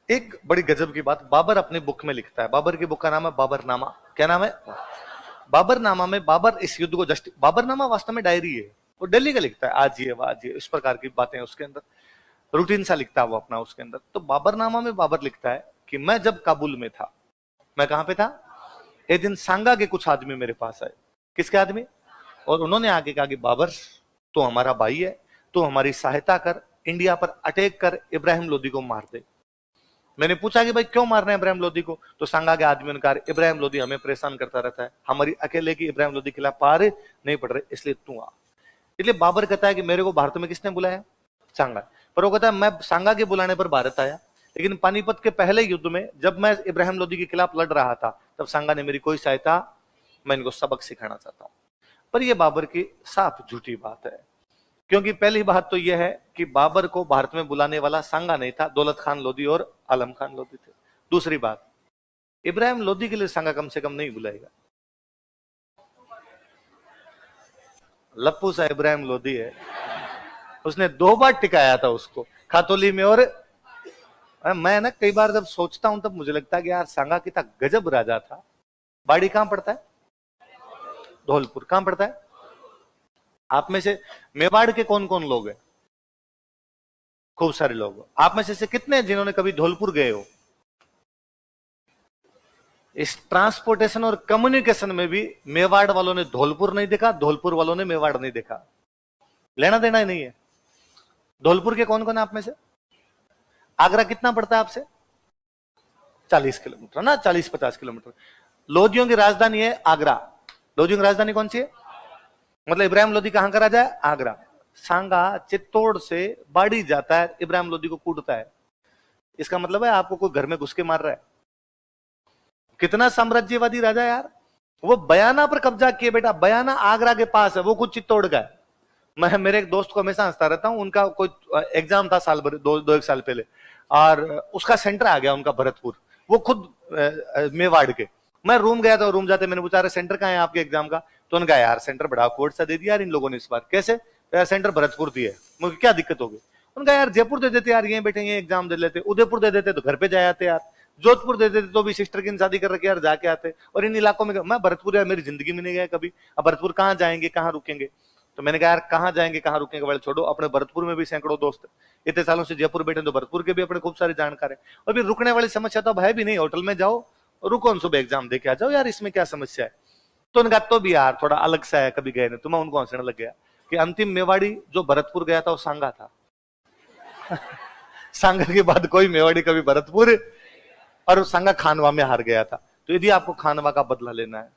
एक बड़ी गजब की बात बाबर अपनी बुक में लिखता है। बाबर की बुक का नाम है बाबरनामा। क्या नाम है? बाबरनामा में बाबर इस युद्ध को बाबरनामा वास्तव में डायरी है। वो दिल्ली का लिखता है, आज ये आज ये, इस प्रकार की बातें उसके अंदर, रूटीन सा लिखता है वो अपना उसके अंदर। तो बाबरनामा में बाबर लिखता है कि मैं जब काबुल में था, मैं कहां पे था, एक दिन सांगा के कुछ आदमी मेरे पास आए। किसके आदमी? और उन्होंने आगे कहा कि बाबर, तो हमारा भाई है, तो हमारी सहायता कर, इंडिया पर अटैक कर, इब्राहिम लोदी को मार दे। मैंने पूछा कि भाई क्यों मारना है इब्राहिम लोदी को? तो सांगा के आदमियों ने कहा इब्राहिम लोदी हमें परेशान करता रहता है, हमारी अकेले की इब्राहिम लोदी के खिलाफ पार नहीं पड़ रहे, इसलिए तू आ। इसलिए बाबर कहता है कि मेरे को भारत में किसने बुलाया? सांगा। पर वो कहता है मैं सांगा के बुलाने पर भारत आया, लेकिन पानीपत के पहले युद्ध में जब मैं इब्राहिम लोदी के खिलाफ लड़ रहा था तब सांगा ने मेरी कोई सहायता, मैं इनको सबक सिखाना चाहता हूं। पर यह बाबर की साफ झूठी बात है, क्योंकि पहली बात तो यह है कि बाबर को भारत में बुलाने वाला सांगा नहीं था, दौलत खान लोदी और आलम खान लोदी थे। दूसरी बात, इब्राहिम लोदी के लिए सांगा कम से कम नहीं बुलाएगा। लप्पू सा इब्राहिम लोदी है, उसने 2 बार टिकाया था उसको, खातोली में। और मैं ना कई बार जब सोचता हूं तब मुझे लगता है कि यार सांगा कितना गजब राजा था। बाड़ी कहां पड़ता है? धौलपुर। कहां पड़ता है? आप में से मेवाड़ के कौन कौन लोग हैं? खूब सारे लोग। आप में से कितने जिन्होंने कभी धौलपुर गए हो? इस ट्रांसपोर्टेशन और कम्युनिकेशन में भी मेवाड़ वालों ने धौलपुर नहीं देखा, धौलपुर वालों ने मेवाड़ नहीं देखा। लेना देना ही नहीं है। धौलपुर के कौन कौन है आप में से? आगरा कितना पड़ता है आपसे? 40 किलोमीटर ना, 40-50 किलोमीटर। लोदियों की राजधानी है आगरा। लोदियों की राजधानी कौन सी है? मतलब इब्राहिम लोदी कहां का राजा है? आगरा। सांगा चित्तौड़ से बाड़ी जाता है, इब्राहिम लोदी को कूटता है। इसका मतलब है आपको कोई घर में घुस के मार रहा है। कितना साम्राज्यवादी राजा यार। वो बयाना पर कब्जा किए बेटा। बयाना आगरा के पास है, वो खुद चित्तौड़ का है। मैं मेरे एक दोस्त को हमेशा हंसता रहता हूं, उनका कोई एग्जाम था साल भर, दो एक साल पहले, और उसका सेंटर आ गया उनका भरतपुर, वो खुद मेवाड़ के। मैं रूम गया था, रूम जाते मैंने पूछा अरे सेंटर कहां है आपके एग्जाम का? तो उन्होंने कहा यार सेंटर बड़ा कोर्ट सा दे दिया यार इन लोगों ने इस बार। कैसे? तो यार सेंटर भरतपुर दिया है। मुझे क्या दिक्कत होगी? उनका यार जयपुर दे देते यार, ये बैठे ये एग्जाम दे लेते, उदयपुर दे देते तो घर पे जाए आते यार, जोधपुर दे देते तो भी सिस्टर की शादी कर रखे यार जाके आते, और इन इलाकों में मैं भरतपुर यार मेरी जिंदगी में नहीं गया कभी, अब भरतपुर कहाँ जाएंगे कहाँ रुकेंगे? तो मैंने कहा यार कहाँ जाएंगे कहाँ रुकेंगे वाले छोड़ो, अपने भरतपुर में भी सैकड़ों दोस्त है, इतने सालों से जयपुर बैठे तो भरतपुर के भी अपने खूब सारे जानकार है, और भी रुकने वाली समस्या तो अब है भी नहीं, होटल में जाओ रुको, सुबह एग्जाम दे के आ जाओ यार, इसमें क्या समस्या है? तो उनका तो भी यार थोड़ा अलग सा है, कभी गए नहीं। तो मैं उनको हंसने लग गया कि अंतिम मेवाड़ी जो भरतपुर गया था वो सांगा था। सांगा के बाद कोई मेवाड़ी कभी भरतपुर, और सांगा खानवा में हार गया था। तो यदि आपको खानवा का बदला लेना है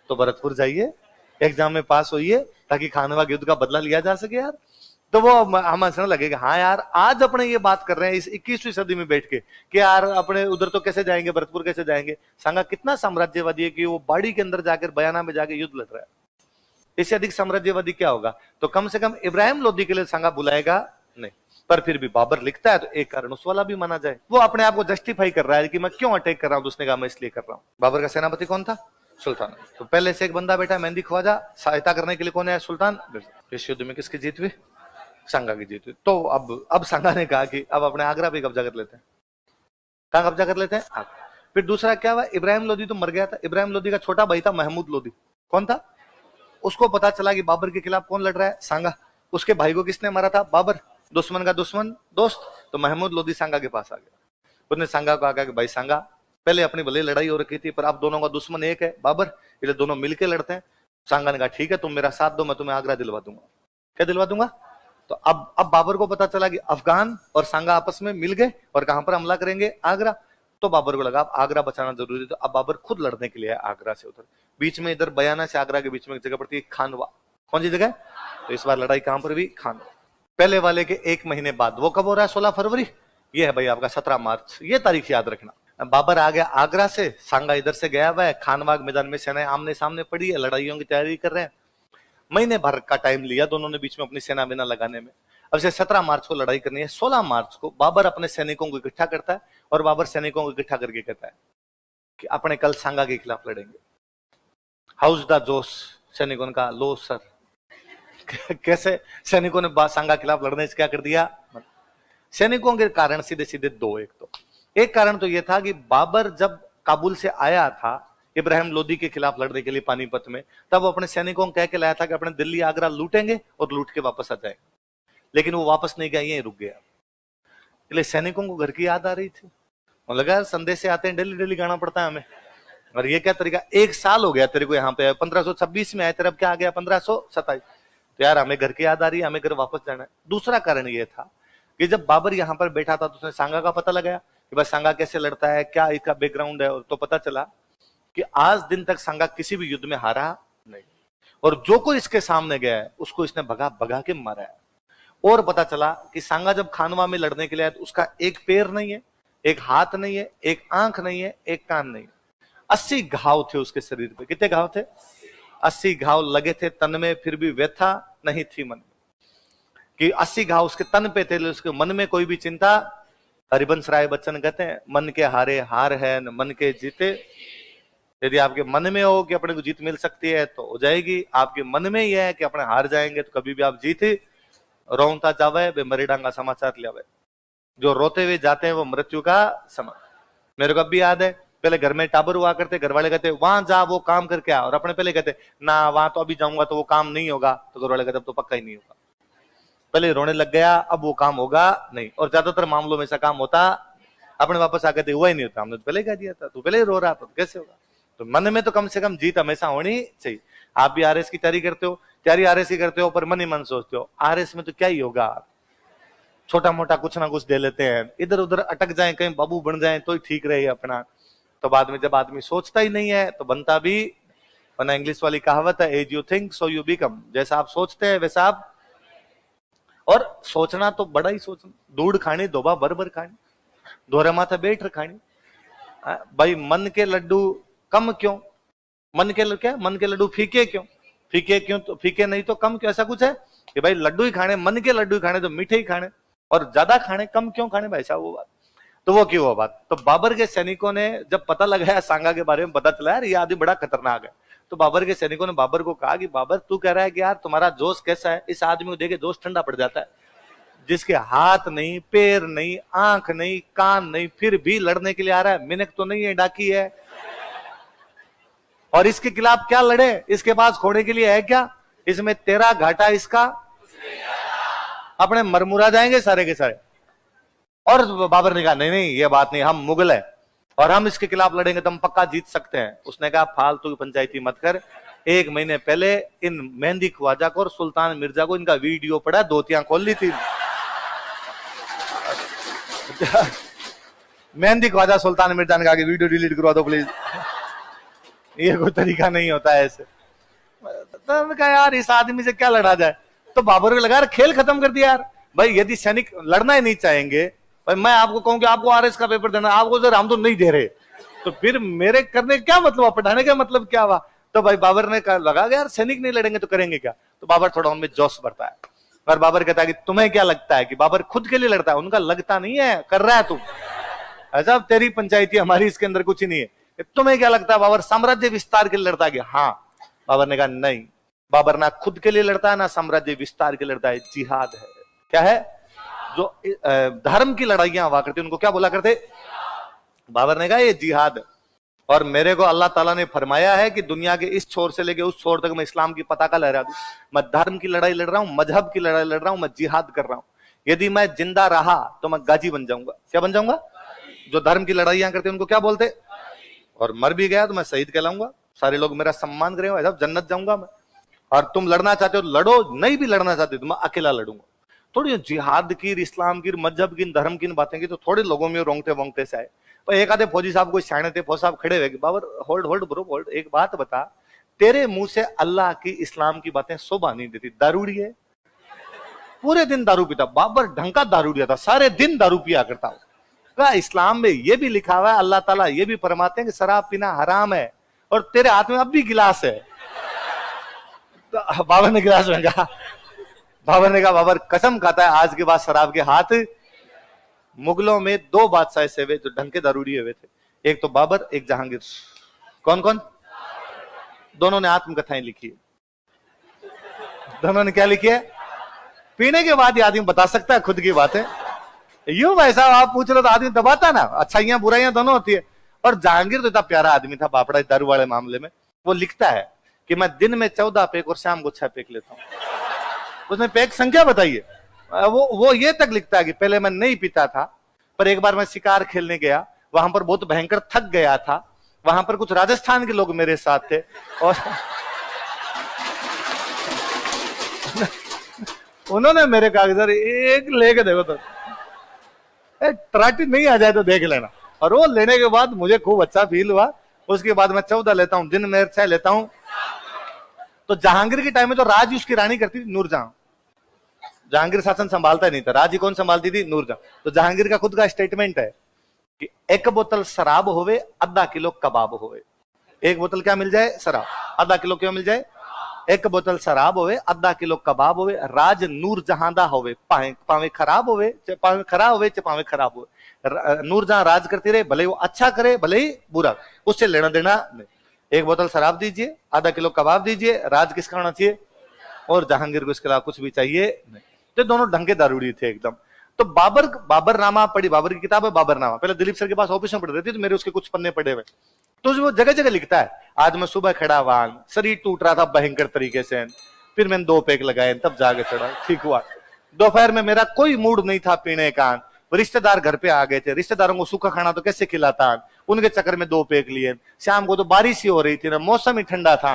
तो भरतपुर जाइए, एग्जाम में पास होइए, ताकि खानवा के युद्ध का बदला लिया जा सके यार। तो वो हम हंसने लगेगा, हाँ यार आज अपने ये बात कर रहे हैं इस 21वीं सदी में बैठ के कि यार अपने उधर तो कैसे जाएंगे, भरतपुर कैसे जाएंगे। सांगा कितना साम्राज्यवादी है कि वो बाड़ी के अंदर जाकर बयाना में जाके युद्ध लड़ रहा है। इससे अधिक साम्राज्यवादी क्या होगा? तो कम से कम इब्राहिम लोदी के लिए सांगा बुलाएगा नहीं। पर फिर भी बाबर लिखता है तो एक कारण उस वाला भी माना जाए, वो अपने आप को जस्टिफाई कर रहा है कि मैं क्यों अटैक कर रहा हूं। उसने कहा मैं इसलिए कर रहा हूं। बाबर का सेनापति कौन था? सुल्तान। तो पहले से एक बंदा बैठा मेहंदी ख्वाजा, सहायता करने के लिए कौन है? सुल्तान। इस युद्ध में किसकी जीत हुई? सांगा की जीत हुई। तो अब सांगा ने कहा कि अब अपने आगरा पे कब्जा कर लेते हैं। कहां कब्जा कर लेते हैं? आगरा। फिर दूसरा क्या हुआ? इब्राहिम लोदी तो मर गया था। इब्राहिम लोदी का छोटा भाई था महमूद लोदी। कौन था? उसको पता चला कि बाबर के खिलाफ कौन लड़ रहा है? सांगा। उसके भाई को किसने मारा था? बाबर। दुश्मन का दुश्मन दोस्त। तो महमूद लोदी सांगा के पास आ गया। उसने सांगा को कहा कि भाई सांगा, पहले अपनी भले लड़ाई हो रखी थी पर अब दोनों का दुश्मन एक है बाबर, इसलिए दोनों मिलकर लड़ते हैं। सांगा ने कहा ठीक है तुम मेरा साथ दो, मैं तुम्हें आगरा दिलवा दूंगा। क्या दिलवा दूंगा? तो अब बाबर को पता चला कि अफगान और सांगा आपस में मिल गए और कहां पर हमला करेंगे? आगरा। तो बाबर को लगा अब आगरा बचाना जरूरी, तो अब बाबर खुद लड़ने के लिए आगरा से उधर। बीच में इधर बयाना से आगरा के बीच में एक जगह पड़ती है खानवा। कौन सी जगह? तो इस बार लड़ाई कहां पर हुई? खानवा। पहले वाले के 1 महीने बाद। वो कब हो रहा है? 16 फरवरी। ये है भाई आपका 17 मार्च। ये तारीख याद रखना। बाबर आ गया आगरा से, सांगा इधर से गया हुआ है, खानवा मैदान में सेनाएं आमने सामने पड़ी है, लड़ाइयों की तैयारी कर रहे हैं। महीने भर का टाइम लिया दोनों ने बीच में अपनी सेना बिना लगाने में। अब से 17 मार्च को लड़ाई करनी है। 16 मार्च को बाबर अपने सैनिकों को इकट्ठा करता है और बाबर सैनिकों को इकट्ठा करके कहता है कि अपने कल सांगा के खिलाफ लड़ेंगे। हाउस द जोश? सैनिकों ने कहा लो सर। कैसे? सैनिकों ने सांगा के खिलाफ लड़ने से क्या कर दिया? सैनिकों के कारण सीधे सीधे दो। एक कारण तो यह था कि बाबर जब काबुल से आया था इब्राहिम लोदी के खिलाफ लड़ने के लिए पानीपत में, तब वो अपने सैनिकों को कह के लाया था कि अपने दिल्ली आगरा लूटेंगे और लूट के वापस आ जाएंगे, लेकिन वो वापस नहीं गया, यहीं रुक गया। इसलिए सैनिकों को घर की याद आ रही थी, लगा संदेश से आते हैं डेली डेली गाना पड़ता है हमें, और ये क्या तरीका, 1 साल हो गया तेरे को यहाँ पे, 1526 में आए तेरे, अब क्या आ गया 1527, तो यार हमें घर की याद आ रही है, हमें घर वापस जाना है। दूसरा कारण ये था कि जब बाबर यहाँ पर बैठा था तो उसने सांगा का पता लगाया कि भाई सांगा कैसे लड़ता है, क्या इसका बैकग्राउंड है, और तो पता चला कि आज दिन तक सांगा किसी भी युद्ध में हारा नहीं, और जो कोई इसके सामने गया है उसको इसने भगा भगा के मारा है। और पता चला कि सांगा जब खानवा में लड़ने के लिए आया तो उसका एक पैर नहीं है, एक हाथ नहीं है, एक आंख नहीं है, एक कान नहीं है, 80 घाव थे उसके शरीर पे। कितने घाव थे? 80 घाव लगे थे तन में, फिर भी व्यथा नहीं थी मन में, कि 80 घाव उसके तन पे थे, उसके मन में कोई भी चिंता। हरिवंश राय बच्चन कहते हैं, मन के हारे हार है न मन के जीते। यदि आपके मन में हो कि अपने को जीत मिल सकती है तो हो जाएगी, आपके मन में यह है कि अपने हार जाएंगे तो कभी भी आप जीते। रोता जावे वे मरे डांगा समाचार लियावे, जो रोते हुए जाते हैं वो मृत्यु का समय। मेरे को अब भी याद है, पहले घर में टाबर हुआ करते, घर वाले कहते वहां जा वो काम करके आ, और अपने पहले कहते ना वहां तो अभी जाऊंगा तो वो काम नहीं होगा, तो घर वाले कहते अब तो पक्का ही नहीं होगा। पहले रोने लग गया, अब वो काम होगा नहीं, और ज्यादातर मामलों में ऐसा काम होता, अपने वापस आकर हुआ ही नहीं होता, हमने तो पहले कह दिया था, तू पहले रो रहा था तो कैसे होगा। तो मन में तो कम से कम जीत हमेशा होनी चाहिए। आप भी आरएस की तैयारी करते हो, तैयारी आरएस की करते हो, पर मन ही मन सोचते हो आरएस में तो क्या ही होगा, छोटा मोटा कुछ ना कुछ दे लेते हैं, इधर उधर अटक जाए, कहीं बाबू बन जाए तो ही ठीक रहे अपना। तो बाद में जब आदमी सोचता ही नहीं है तो बनता भी, वरना इंग्लिश वाली कहावत है, as you think so you become, जैसा आप सोचते हैं वैसा आप। और सोचना तो बड़ा ही सोचना, दूध खानी दोबा भर खानी, दोहरे माथा बैठ खानी। भाई मन के लड्डू कम क्यों, मन के लड्डू फीके क्यों, फीके क्यों, तो फीके नहीं तो कम क्यों, ऐसा कुछ है कि भाई लड्डू ही खाने, मन के लड्डू ही खाने तो मीठे ही खाने, और ज्यादा खाने कम क्यों खाने भाई साहब, वो बात तो वो क्यों वो बात। तो बाबर के सैनिकों ने जब पता लगाया सांगा के बारे में, पता चला यार ये आदमी बड़ा खतरनाक है, तो बाबर के सैनिकों ने बाबर को कहा कि बाबर तू कह रहा है कि यार तुम्हारा जोश कैसा है, इस आदमी को देखे जोश ठंडा पड़ जाता है, जिसके हाथ नहीं, पैर नहीं, आंख नहीं, कान नहीं, फिर भी लड़ने के लिए आ रहा है, मिनक तो नहीं है, डाकी है, और इसके खिलाफ क्या लड़े, इसके पास खोने के लिए है क्या, इसमें तेरा घाटा इसका, अपने मरमुरा जाएंगे सारे के सारे। और बाबर ने कहा नहीं नहीं ये बात नहीं, हम मुगल है और हम इसके खिलाफ लड़ेंगे तो हम पक्का जीत सकते हैं। उसने कहा फालतू की पंचायती मत कर, 1 महीने पहले इन मेहंदी ख्वाजा को और सुल्तान मिर्जा को इनका वीडियो पड़ा, धोतियां खोल ली थी। मेहंदी ख्वाजा सुल्तान मिर्जा ने कहा कि वीडियो डिलीट करवा दो प्लीज, ये कोई तरीका नहीं होता है ऐसे। तो कहा यार इस आदमी से क्या लड़ा जाए, तो बाबर को लगा खेल खत्म कर दिया यार। भाई यदि सैनिक लड़ना ही नहीं चाहेंगे, भाई मैं आपको कहूं कि आपको आरएस का पेपर देना, आपको सर हम तो नहीं दे रहे, तो फिर मेरे करने क्या मतलब, पढ़ाने का मतलब क्या हुआ। तो भाई बाबर ने लगा यार सैनिक नहीं लड़ेंगे तो करेंगे क्या, तो बाबर थोड़ा उनमें जोश बढ़ता है, और बाबर कहता है कि तुम्हें क्या लगता है कि बाबर खुद के लिए लड़ता है, उनका लगता नहीं है, कर रहा है तुम, ऐसा तेरी पंचायती हमारी इसके अंदर कुछ ही नहीं है, तुम्हें क्या लगता है बाबर साम्राज्य विस्तार के लिए लड़ता है? हाँ। बाबर ने कहा नहीं, बाबर ना खुद के लिए लड़ता है ना साम्राज्य विस्तार के लिए लड़ता है, जिहाद है। क्या है? जो धर्म की लड़ाइयां हुआ करती उनको क्या बोला करते? बाबर ने कहा ये जिहाद, और मेरे को अल्लाह ताला ने फरमाया है कि दुनिया के इस छोर से लेके उस छोर तक मैं इस्लाम की पताका लहरा दूं, मैं धर्म की लड़ाई लड़ रहा हूं, मजहब की लड़ाई लड़ रहा हूं, मैं जिहाद कर रहा हूं। यदि मैं जिंदा रहा तो मैं गाजी बन जाऊंगा। क्या बन जाऊंगा? जो धर्म की लड़ाइयां करते उनको क्या बोलते, और मर भी गया तो मैं शहीद कहलाऊंगा, सारे लोग मेरा सम्मान करेंगे, जन्नत जाऊंगा मैं। और तुम लड़ना चाहते हो लड़ो, नहीं भी लड़ना चाहते तो मैं अकेला लड़ूंगा। थोड़ी जिहाद की, इस्लाम की, मजहब की, धर्म की बातें की तो थोड़े लोगों में रोंगटे वोंगटे से आए। पर एक आधे फौजी साहब कोई सियाने थे, फौजी साहब खड़े हुए, Babar hold hold bro hold, एक बात बता, तेरे मुंह से अल्लाह की, इस्लाम की बातें शोभा नहीं देती, दारूड़ी है, पूरे दिन दारू पीता। बाबर ढंग का दारूड़िया था, सारे दिन दारू पिया करता हूं। इस्लाम में ये भी लिखा हुआ है, अल्लाह ताला ये भी फरमाते हैं कि शराब पीना हराम है, और तेरे हाथ में अब भी गिलास है। तो बाबर ने गिलास में कहा, बाबर ने कहा बाबर कसम खाता है आज के बाद शराब के हाथ। मुगलों में 2 बादशाह ऐसे हुए जो ढंग के दारूड़ी हुए थे, एक तो बाबर, एक जहांगीर। कौन कौन? दोनों ने आत्मकथाएं लिखी है। दोनों ने क्या लिखी है? पीने के बाद ये आदमी बता सकता है खुद की बातें। यूं भाई साहब आप पूछ रहे तो आदमी दबाता ना, अच्छाइयां बुराइयां दोनों होती है। और जहांगीर तो इतना प्यारा आदमी था बापड़ा दारू वाले मामले में, वो लिखता है कि मैं दिन में 14 पेक और शाम को 6 पेक लेता हूं। उसने पेक संख्या बताइए, वो ये तक लिखता है कि पहले मैं नहीं पीता था, पर एक बार मैं शिकार खेलने गया, वहां पर बहुत भयंकर थक गया था, वहां पर कुछ राजस्थान के लोग मेरे साथ थे और उन्होंने मेरे कागजात एक लेके देखो तो तराटी नहीं आ जाए तो देख लेना। और वो लेने के बाद मुझे खूब अच्छा फील हुआ। उसके बाद मैं 14 लेता हूं, दिन में 6 लेता हूं। तो जहांगीर के टाइम में तो राज उसकी रानी करती थी नूरजहां। जहांगीर शासन संभालता ही नहीं था, राज कौन संभालती थी? नूरजहां। तो जहांगीर का खुद का स्टेटमेंट है कि 1 बोतल शराब होवे, आधा किलो कबाब होवे। 1 बोतल क्या मिल जाए? शराब। आधा किलो क्या मिल जाए? 1 बोतल शराब होवे, आधा किलो कबाब होवे, राज नूरजहां दा होवे, पावे खराब होवे, पावे खराब होवे, पावे खराब होवे। नूरजहां राज करती रहे, भले वो अच्छा करे भले ही बुरा, उससे लेना देना नहीं। 1 बोतल शराब दीजिए, आधा किलो कबाब दीजिए, राज किसका होना चाहिए? और जहांगीर को इसके अलावा कुछ भी चाहिए नहीं। तो दोनों ढंग के दारूड़ी थे एकदम। तो बाबरनामा पढ़ी, बाबर की किताब है बाबरनामा, पहले दिलीप सर के पास ऑफिस में पढ़ रही थी, तो मेरे उसके कुछ पन्ने पड़े हुए। तो वो जगह जगह लिखता है, आज मैं सुबह खड़ा हुआ, शरीर टूट रहा था भयंकर तरीके से, फिर मैंने 2 पेक लगाए, तब जाके चढ़ा, ठीक हुआ। दोपहर में मेरा कोई मूड नहीं था पीने का, रिश्तेदार घर पे आ गए थे, रिश्तेदारों को सूखा खाना तो कैसे खिलाता, उनके चक्कर में 2 पेक लिए। शाम को तो बारिश ही हो रही थी ना, मौसम ही ठंडा था,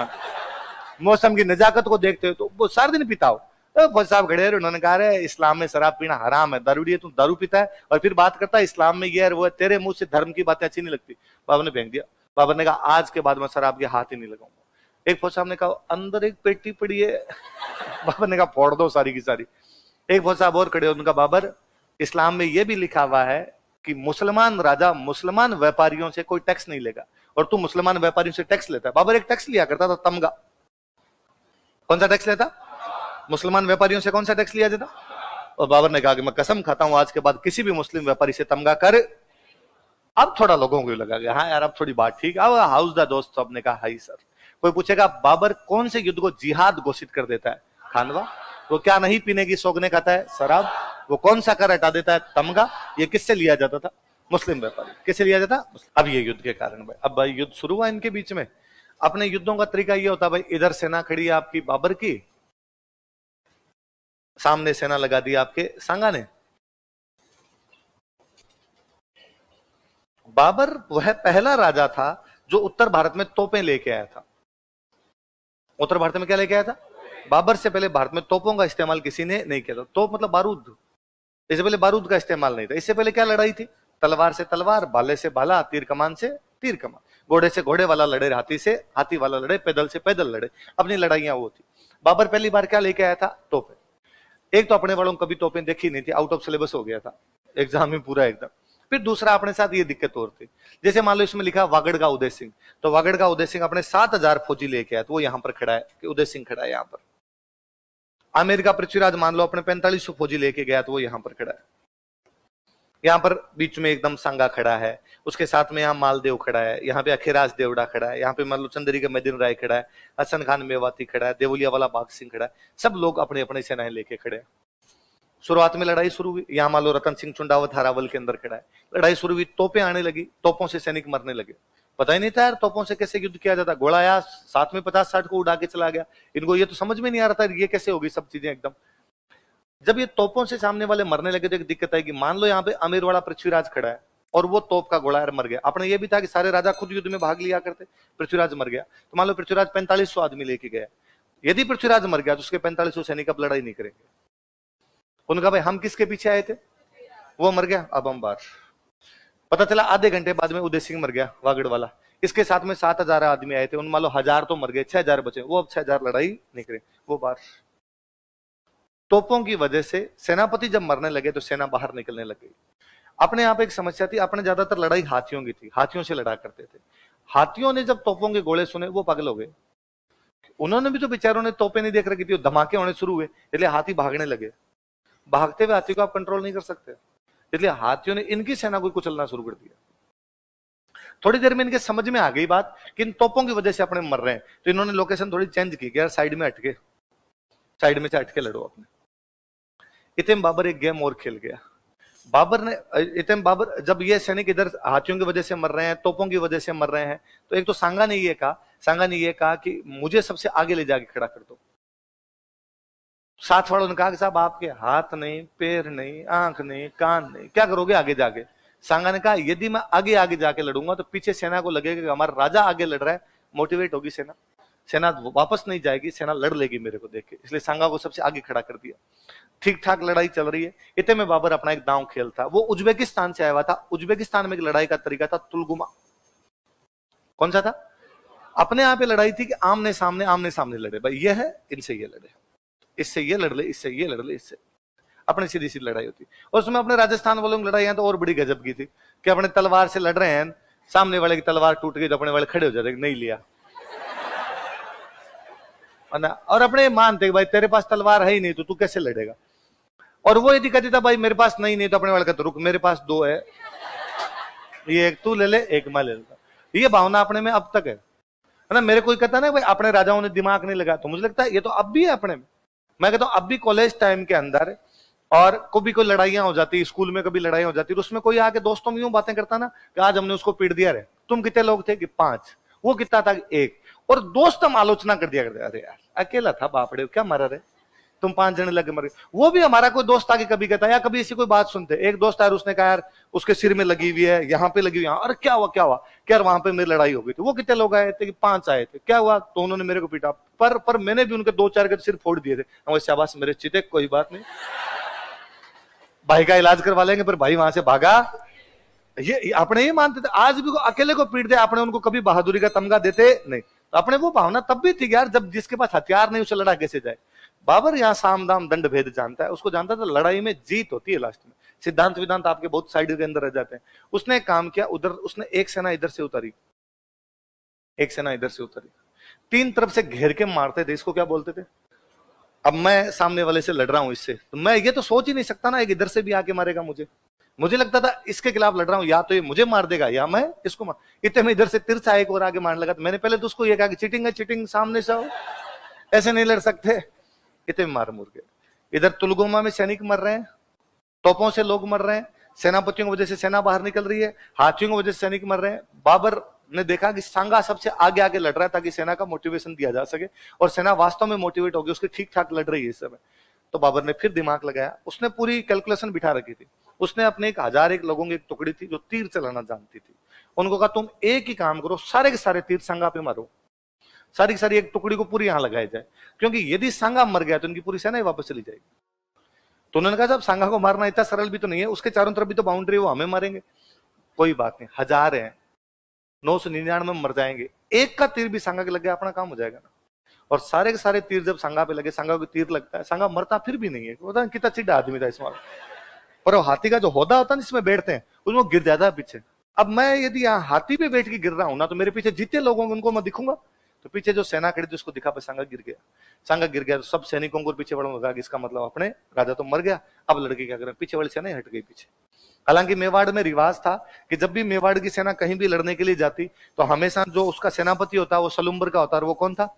मौसम की नजाकत को देखते हुए तो वो सारा दिन पीता हो। फौज साहब खड़े रहे, उन्होंने कहा रे इस्लाम में शराब पीना हराम है, दारूड़ी है, तू दारू पीता है और फिर बात करता है इस्लाम में ये है वो है, तेरे मुंह से धर्म की बातें अच्छी नहीं लगती। बाबा ने फेंक दिया। बाबा ने कहा आज के बाद मैं शराब के हाथ ही नहीं लगाऊंगा। एक फौज साहब ने कहा अंदर एक पेटी पड़ी है। बाबा ने कहा फोड़ दो सारी की सारी। एक फौज साहब और खड़े, उनका बाबर इस्लाम में यह भी लिखा हुआ है कि मुसलमान राजा मुसलमान व्यापारियों से कोई टैक्स नहीं लेगा, और तू मुसलमान व्यापारियों से टैक्स लेता है। बाबर एक टैक्स लिया करता था, तमगा। कौन सा टैक्स लेता? मुसलमान व्यापारियों से कौन सा टैक्स लिया जाता? और बाबर ने कहा कि मैं कसम खाता हूं आज के बाद किसी भी मुस्लिम व्यापारी से तमगा कर। अब थोड़ा लोगों को लगा कि हाँ यार अब थोड़ी बात ठीक है। हाउस दा दोस्त सबने कहा हाई सर। कोई पूछेगा बाबर कौन से युद्ध को जिहाद घोषित कर देता है? खानवा। वो क्या नहीं पीने की शौकने खाता है? शराब। वो कौन सा कर हटा देता है? तमगा। ये किससे लिया जाता था? मुस्लिम व्यापारी। किससे लिया जाता? अब ये युद्ध के कारण भाई, अब भाई युद्ध शुरू हुआ इनके बीच में। अपने युद्धों का तरीका ये होता भाई, इधर सेना खड़ी है आपकी बाबर की, सामने सेना लगा दी आपके सांगा ने। बाबर वह पहला राजा था जो उत्तर भारत में तोपें लेके आया था। उत्तर भारत में क्या लेके आया था? बाबर से पहले भारत में तोपों का इस्तेमाल किसी ने नहीं किया था। तोप मतलब बारूद। इससे पहले बारूद का इस्तेमाल नहीं था। इससे पहले क्या लड़ाई थी? तलवार से तलवार, भाले से भाला, तीर कमान से तीर कमान, घोड़े से घोड़े वाला लड़े, हाथी से हाथी वाला लड़े, पैदल से पैदल लड़े। अपनी लड़ाइयां वो थी। बाबर पहली बार क्या लेके आया था? तोपें। एक तो अपने वालों को कभी तोपें देखी नहीं थी, आउट ऑफ सिलेबस हो गया था एग्जाम में पूरा एकदम। फिर दूसरा अपने साथ ये दिक्कत और थी, जैसे मान लो इसमें लिखा वागड़ का उदय सिंह, तो वागड़ का उदय सिंह अपने 7,000 फौजी लेके आया, तो वो यहां पर खड़ा है कि उदय सिंह खड़ा है यहां पर। आमेर का पृथ्वीराज मान लो अपने 4500 फौजी लेके गया, तो वो यहां पर खड़ा है। यहाँ पर बीच में एकदम सांगा खड़ा है, उसके साथ में यहाँ मालदेव खड़ा है, यहाँ पे अखिराज देवड़ा खड़ा है, यहाँ पे मान लो चंदेरी का मैदीन राय खड़ा है, हसन खान मेवाती खड़ा है, देवलिया वाला बाग सिंह खड़ा है। सब लोग अपने अपने सेनाएं लेके खड़े हैं। शुरुआत में लड़ाई शुरू हुई, यहाँ मान लो रतन सिंह चुंडावत हारावल के अंदर खड़ा है। लड़ाई शुरू हुई, तोपें आने लगी, तोपों से सैनिक मरने लगे। पता ही नहीं था यार तोपों से कैसे युद्ध किया जाता। घोड़ा आया साथ में 50-60 को उड़ा के चला गया। इनको ये तो समझ में नहीं आ रहा था ये कैसे होगी सब चीजें एकदम। जब ये तोपों से सामने वाले मरने लगे तो एक दिक्कत आएगी। मान लो यहाँ पे अमीरवाड़ा पृथ्वीराज खड़ा है और वो तोप का घोड़ा मर गया। अपने ये भी था कि सारे राजा खुद युद्ध में भाग लिया करते, पृथ्वीराज मर गया तो मान लो पृथ्वीराज 4500 आदमी लेके गया। यदि पृथ्वीराज मर गया तो उसके 4500 सैनिक अब लड़ाई नहीं करेंगे। उनका भाई हम किसके पीछे आए थे? वो मर गया, अब हम बाहर। पता चला आधे घंटे बाद में उदय सिंह मर गया वागड़ वाला। इसके साथ में 7,000 आदमी आए थे, उन मान लो 1000 तो मर गए, 6,000 बचे। वो अब 6,000 लड़ाई नहीं करे, वो बाहर। तोपों की वजह से सेनापति जब मरने लगे तो सेना बाहर निकलने लग गई। अपने यहाँ पे एक समस्या थी, अपने ज्यादातर लड़ाई हाथियों की थी, हाथियों से लड़ा करते थे। हाथियों ने जब तोपों के गोले सुने वो पागल हो गए। उन्होंने भी तो बेचारों ने तोपें नहीं देख रखी थी, धमाके होने शुरू हुए, इसलिए हाथी भागने लगे। भागते हुए हाथी को आप कंट्रोल नहीं कर सकते, इसलिए हाथियों ने इनकी सेना को कुचलना शुरू कर दिया। थोड़ी देर में इनके समझ में आ गई बात कि इन तोपों की वजह से अपने मर रहे हैं, तो इन्होंने लोकेशन थोड़ी चेंज की, यार साइड में हटके, साइड में से हटके लड़ो अपने। इतने बाबर एक गेम और खेल गया। बाबर ने इतने बाबर जब ये सैनिक इधर हाथियों की वजह से मर रहे हैं, तोपों की वजह से मर रहे हैं, तो एक तो सांगा ने ये कहा कि मुझे सबसे आगे ले जाके खड़ा कर दो। साथ वालों ने कहा कि साहब आपके हाथ नहीं, पैर नहीं, आंख नहीं, कान नहीं, क्या करोगे आगे जाके? सांगा ने कहा यदि मैं आगे आगे जाके लड़ूंगा तो पीछे सेना को लगेगा कि हमारा राजा आगे लड़ रहा है, मोटिवेट होगी सेना, सेना वापस नहीं जाएगी, सेना लड़ लेगी मेरे को देख के, इसलिए सांगा को सबसे आगे खड़ा कर दिया। ठीक ठाक लड़ाई चल रही है, इतने में बाबर अपना एक दांव खेल था, वो उज्बेकिस्तान से आया हुआ था। उज्बेकिस्तान में एक लड़ाई का तरीका था तुलगुमा। कौन सा था? अपने यहाँ पे लड़ाई थी कि आमने सामने लड़े, भाई ये है इनसे ये लड़े, इससे ये लड़ ले, इससे ये लड़ ले, इससे अपने सीधी सीधी लड़ाई होती। और उसमें अपने राजस्थान वालों की लड़ाई तो और बड़ी गजब की थी कि अपने तलवार से लड़ रहे हैं, सामने वाले की तलवार टूट गई तो अपने वाले खड़े हो जाते, नहीं लिया, और अपने मानते भाई तेरे पास तलवार है ही नहीं तो तू कैसे लड़ेगा। और वो यदि कहती था भाई मेरे पास नहीं तो अपने वाले कहते रुक मेरे पास दो है, ये एक तू ले ले एक मैं ले लेता। ये भावना अपने में अब तक है ना। मेरे कोई कहता ना भाई अपने राजाओं ने दिमाग नहीं लगाया, तो मुझे लगता है ये तो अब भी है अपने में। मैं कहता हूं अब भी कॉलेज टाइम के अंदर और कभी कोई लड़ाइयां हो जाती, स्कूल में कभी लड़ाई हो जाती, तो उसमें कोई आके दोस्तों में यूं बातें करता ना कि आज हमने उसको पीट दिया रे, तुम कितने लोग थे कि 5, वो कितना था 1, और दोस्त हम आलोचना कर दिया करते, अरे यार अकेला था बापड़े क्या मरा रे, तुम 5 जने लगे मरे। वो भी हमारा कोई दोस्त आके कभी कहता या कभी ऐसी कोई बात सुनते, एक दोस्त आया उसने कहा यार उसके सिर में लगी हुई है, यहाँ पे लगी हुई है, अरे क्या हुआ क्या वहां पे मेरी लड़ाई हो गई थी, वो कितने लोग आए थे कि 5 आए थे, क्या हुआ तो उन्होंने मेरे को पीटा, पर मैंने भी उनके 2-4 के सिर फोड़ दिए थे। शाबाश मेरे चिते, कोई बात नहीं, भाई का इलाज करवा लेंगे, पर भाई वहां से भागा। ये अपने ही मानते थे, आज भी अकेले को पीट दे अपने उनको कभी बहादुरी का तमगा देते नहीं। तो अपने वो भावना तब भी थी यार, जब जिसके पास हथियार नहीं उसे लड़ा कैसे जाए। बाबर यहाँ साम दाम दंड भेद जानता है, उसको जानता था लड़ाई में जीत होती है लास्ट में। सिद्धांत विधांत आपके बहुत साइड के अंदर रह जाते हैं। उसने काम किया, उधर उसने एक सेना इधर से उतारी, एक सेना इधर से उतारी, 3 तरफ से घेर के मारते थे, इसको क्या बोलते थे? अब मैं सामने वाले से लड़ रहा हूं इससे, तो मैं ये तो सोच ही नहीं सकता ना एक इधर से भी आके मारेगा मुझे लगता था इसके खिलाफ लड़ रहा हूं, या तो ये मुझे मार देगा या मैं इसको मार। इतने में इधर से तिरछा एक और आगे मारने लगा, तो मैंने पहले तो उसको ये कहा कि चीटिंग है, चीटिंग, सामने से आओ, ऐसे नहीं लड़ सकते। इतने मार मुर गए। इधर तुलगोमा में सैनिक मर रहे हैं, तोपों से लोग मर रहे हैं, सेनापतियों की वजह से सेना बाहर निकल रही है, हाथियों की वजह से सैनिक मर रहे हैं। बाबर ने देखा कि सांगा सबसे आगे आगे लड़ रहा है ताकि सेना का मोटिवेशन दिया जा सके, और सेना वास्तव में मोटिवेट होगी, उसकी ठीक ठाक लड़ रही है इस समय। तो बाबर ने फिर दिमाग लगाया, उसने पूरी कैलकुलेशन बिठा रखी थी। उसने अपने 1001 लोगों की एक टुकड़ी थी जो तीर चलाना जानती थी, उनको कहा तुम एक ही काम करो, सारे के सारे तीर सांगा पे मारो, सारी की सारी एक टुकड़ी को पूरी यहां लगाई जाए, क्योंकि यदि सांगा मर गया तो इनकी पूरी सेना ही वापस चली जाएगी। तो उन्होंने कहा साहब सांगा को मारना इतना सरल भी तो नहीं है, उसके चारों तरफ भी तो बाउंड्री, वो हमें मारेंगे। कोई बात नहीं, 1000 है, 999 में मर जाएंगे, एक का तीर भी सांगा के लग गया अपना काम हो जाएगा ना। और सारे के सारे तीर जब सांगा पे लगे, सांगा को तीर लगता है, सांगा मरता फिर भी नहीं है, पता कितना चिढ़ा आदमी था इसमें। और वो हाथी का जो होदा होता है जिसमें बैठते हैं, उसमें गिर जाता है पीछे। अब मैं यदि यहाँ हाथी पे बैठ के गिर रहा हूं ना, तो मेरे पीछे जितने लोग होंगे उनको मैं दिखूंगा, तो पीछे जो सेना खड़ी थी उसको दिखा पे सांगा गिर गया। सांगा गिर गया तो सब सैनिकों को पीछे बढ़ने लगा, इसका मतलब अपने राजा तो मर गया, अब लड़के क्या करें, पीछे वाली सेना हट गई पीछे। हालांकि मेवाड़ में रिवाज था कि जब भी मेवाड़ की सेना कहीं भी लड़ने के लिए जाती तो हमेशा जो उसका सेनापति होता वो सलुम्बर का होता, और वो कौन था?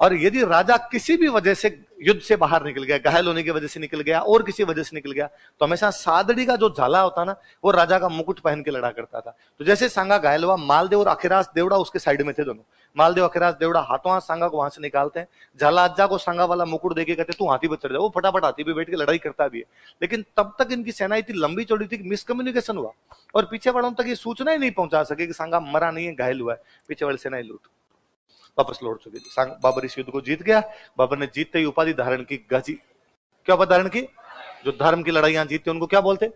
और यदि राजा किसी भी वजह से युद्ध से बाहर निकल गया, घायल होने की वजह से निकल गया और किसी वजह से निकल गया, तो हमेशा सादड़ी का जो झाला होता ना, वो राजा का मुकुट पहन के लड़ा करता था। तो जैसे सांगा घायल हुआ, मालदेव और अखिराज देवड़ा उसके साइड में थे दोनों, मालदेव अखिराज देवड़ा हाथों हाथ सांगा को वहां से निकालते हैं, झाला अज्जा को सांगा वाला मुकुट देके कहते तू हाथी पर चढ़ जा, वो फटाफट हाथी पे बैठ के लड़ाई करता भी है। लेकिन तब तक इनकी सेना इतनी लंबी चौड़ी थी कि मिसकम्युनिकेशन हुआ और पीछे वालों तक ये सूचना ही नहीं पहुंचा सके कि सांगा मरा नहीं है, घायल हुआ है, पीछे वाली सेना ही लूट वापस लौट चुकी थी। बाबर इस युद्ध को जीत गया। बाबर ने जीतते ही उपाधि धारण की, गाजी। क्या उपाधि धारण की? जो धर्म की लड़ाइयां जीतते उनको क्या बोलते?